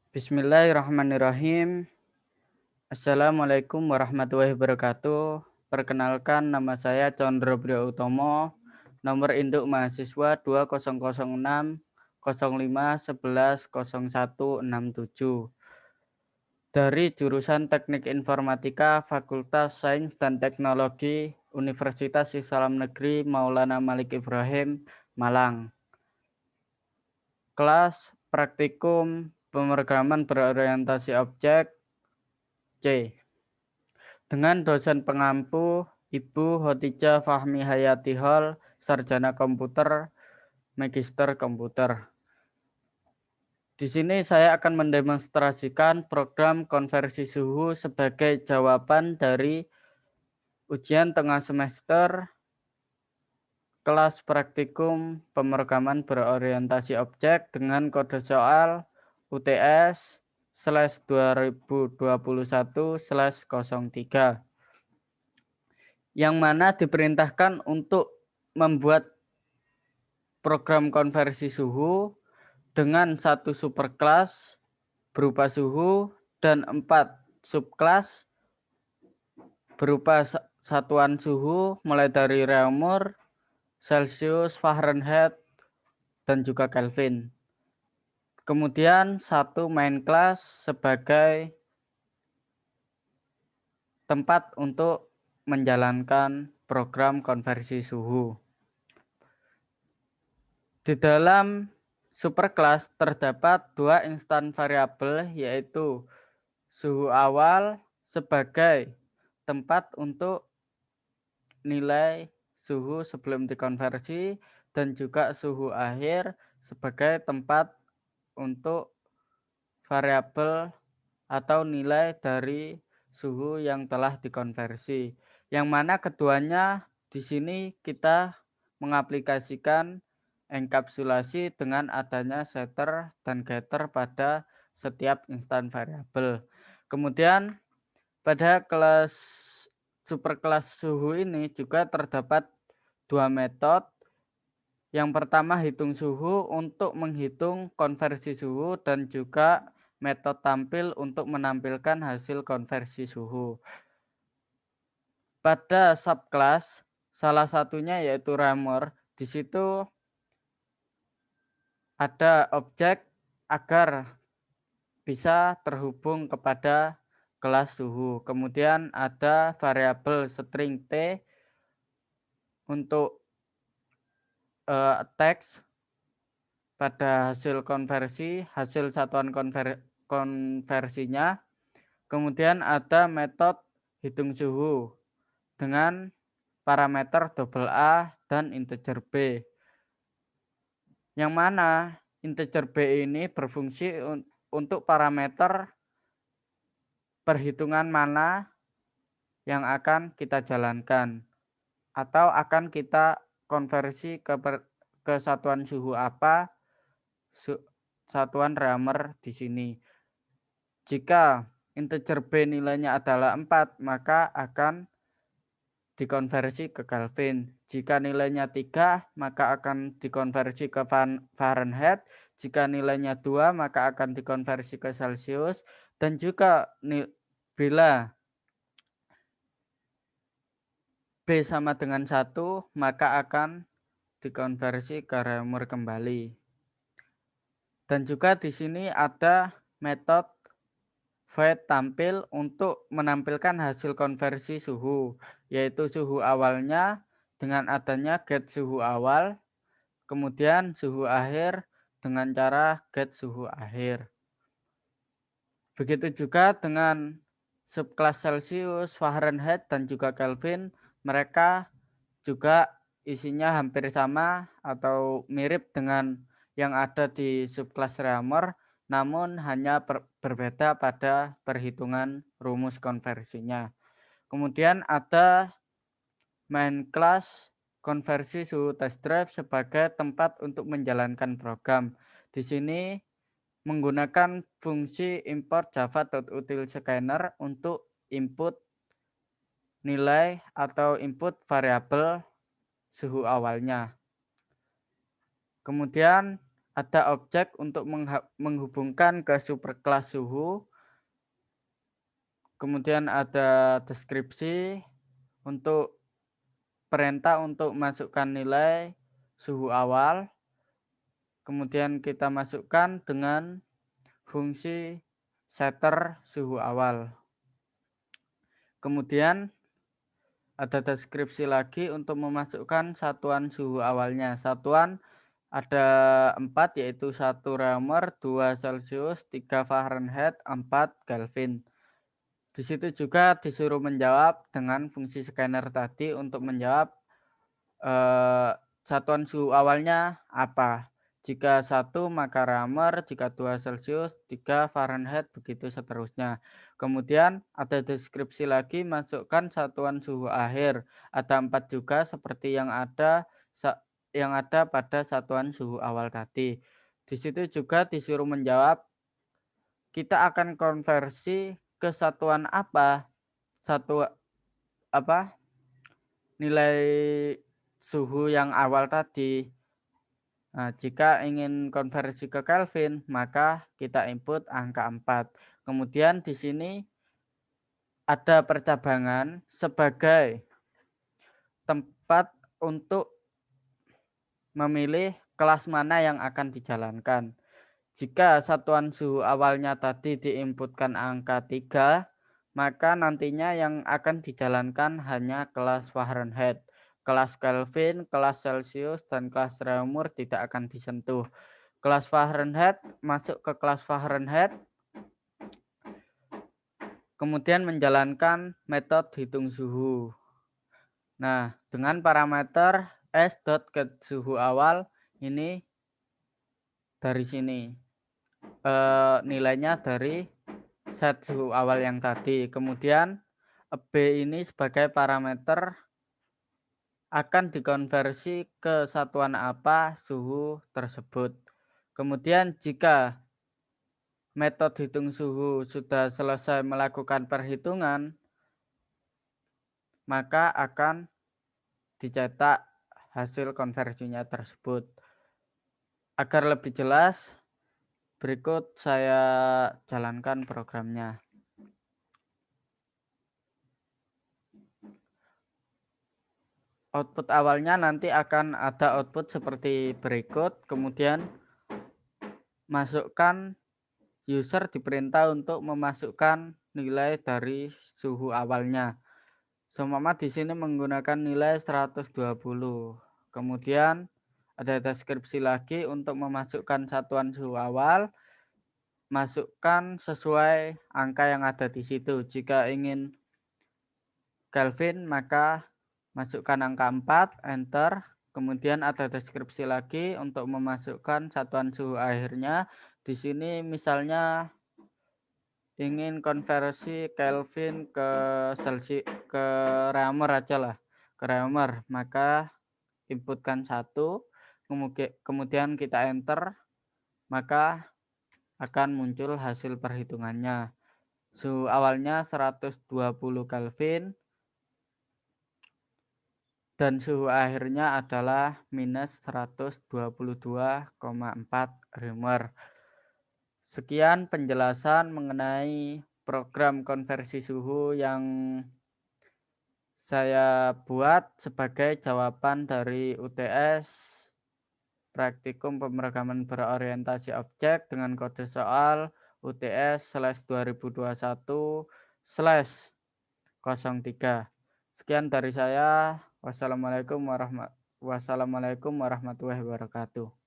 Bismillahirrahmanirrahim. Assalamualaikum warahmatullahi wabarakatuh. Perkenalkan, nama saya Condro Brio Utomo, nomor induk mahasiswa 200605110167 dari jurusan Teknik Informatika Fakultas Sains dan Teknologi Universitas Islam Negeri Maulana Malik Ibrahim, Malang. Kelas Praktikum Pemrograman Berorientasi Objek C. Dengan dosen pengampu Ibu Khotijah Fahmi Hayati Hall, Sarjana Komputer, Magister Komputer. Di sini saya akan mendemonstrasikan program konversi suhu sebagai jawaban dari ujian tengah semester kelas praktikum pemrograman berorientasi objek dengan kode soal UTS/2021/03 yang mana diperintahkan untuk membuat program konversi suhu dengan satu superkelas berupa suhu dan 4 subkelas berupa satuan suhu mulai dari Reaumur, Celsius, Fahrenheit, dan juga Kelvin. Kemudian satu main class sebagai tempat untuk menjalankan program konversi suhu. Di dalam superkelas terdapat dua instan variabel, yaitu suhu awal sebagai tempat untuk nilai suhu sebelum dikonversi dan juga suhu akhir sebagai tempat untuk variabel atau nilai dari suhu yang telah dikonversi. Yang mana keduanya di sini kita mengaplikasikan enkapsulasi dengan adanya setter dan getter pada setiap instan variabel. Kemudian pada kelas superkelas suhu ini juga terdapat dua metode. Yang pertama hitung suhu untuk menghitung konversi suhu dan juga metode tampil untuk menampilkan hasil konversi suhu. Pada subkelas salah satunya yaitu Reaumur, di situ ada objek agar bisa terhubung kepada kelas suhu. Kemudian ada variabel string T untuk teks pada hasil konversi, hasil satuan konversinya. Kemudian ada metode hitung suhu dengan parameter AA dan integer B. Yang mana integer B ini berfungsi untuk parameter perhitungan mana yang akan kita jalankan atau akan kita konversi ke satuan suhu apa, satuan Reaumur di sini. Jika integer B nilainya adalah 4, maka akan dikonversi ke Kelvin. Jika nilainya 3, maka akan dikonversi ke Fahrenheit. Jika nilainya 2, maka akan dikonversi ke Celsius. Dan juga bila B sama dengan 1, maka akan dikonversi ke Reaumur kembali. Dan juga di sini ada metode void tampil untuk menampilkan hasil konversi suhu, yaitu suhu awalnya dengan adanya get suhu awal, kemudian suhu akhir dengan cara get suhu akhir. Begitu juga dengan subkelas Celsius, Fahrenheit, dan juga Kelvin, mereka juga isinya hampir sama atau mirip dengan yang ada di subkelas Reaumur, namun hanya berbeda pada perhitungan rumus konversinya. Kemudian ada main class konversi suhu test drive sebagai tempat untuk menjalankan program. Di sini menggunakan fungsi import java.util_scanner untuk input nilai atau input variabel suhu awalnya. Kemudian ada objek untuk menghubungkan ke superclass suhu, kemudian ada deskripsi untuk perintah untuk masukkan nilai suhu awal, kemudian kita masukkan dengan fungsi setter suhu awal. Kemudian ada deskripsi lagi untuk memasukkan satuan suhu awalnya. Satuan ada 4, yaitu 1 Reaumur, 2 Celcius, 3 Fahrenheit, 4 Kelvin. Di situ juga disuruh menjawab dengan fungsi scanner tadi untuk menjawab satuan suhu awalnya apa. Jika 1 maka Reaumur, jika 2 Celcius, 3 Fahrenheit, begitu seterusnya. Kemudian ada deskripsi lagi, masukkan satuan suhu akhir. Ada 4 juga seperti yang ada pada satuan suhu awal tadi. Di situ juga disuruh menjawab kita akan konversi ke satuan apa? Nilai suhu yang awal tadi. Nah, jika ingin konversi ke Kelvin, maka kita input angka 4. Kemudian di sini ada percabangan sebagai tempat untuk memilih kelas mana yang akan dijalankan. Jika satuan suhu awalnya tadi diinputkan angka 3, maka nantinya yang akan dijalankan hanya kelas Fahrenheit. Kelas Kelvin, kelas Celcius, dan kelas Reaumur tidak akan disentuh. Kelas Fahrenheit masuk ke kelas Fahrenheit, kemudian menjalankan metode hitung suhu. Nah, dengan parameter s.get suhu awal ini dari sini. Nilainya dari set suhu awal yang tadi. Kemudian B ini sebagai parameter akan dikonversi ke satuan apa suhu tersebut. Kemudian jika metode hitung suhu sudah selesai melakukan perhitungan, maka akan dicetak hasil konversinya tersebut. Agar lebih jelas, berikut saya jalankan programnya. Output awalnya nanti akan ada output seperti berikut, kemudian masukkan user diperintah untuk memasukkan nilai dari suhu awalnya. Seumpama di sini menggunakan nilai 120. Kemudian ada deskripsi lagi untuk memasukkan satuan suhu awal, masukkan sesuai angka yang ada di situ. Jika ingin Kelvin maka masukkan angka 4, enter. Kemudian ada deskripsi lagi untuk memasukkan satuan suhu akhirnya. Di sini misalnya ingin konversi Kelvin ke Celsius, ke Reaumur aja lah, ke Reaumur, maka inputkan 1, kemudian kita enter, maka akan muncul hasil perhitungannya. Suhu awalnya 120 Kelvin dan suhu akhirnya adalah minus 122,4 Reaumur. Sekian penjelasan mengenai program konversi suhu yang saya buat sebagai jawaban dari UTS Praktikum Pemrograman Berorientasi Objek dengan kode soal UTS/2021/03. Sekian dari saya. Wassalamualaikum warahmatullahi wabarakatuh.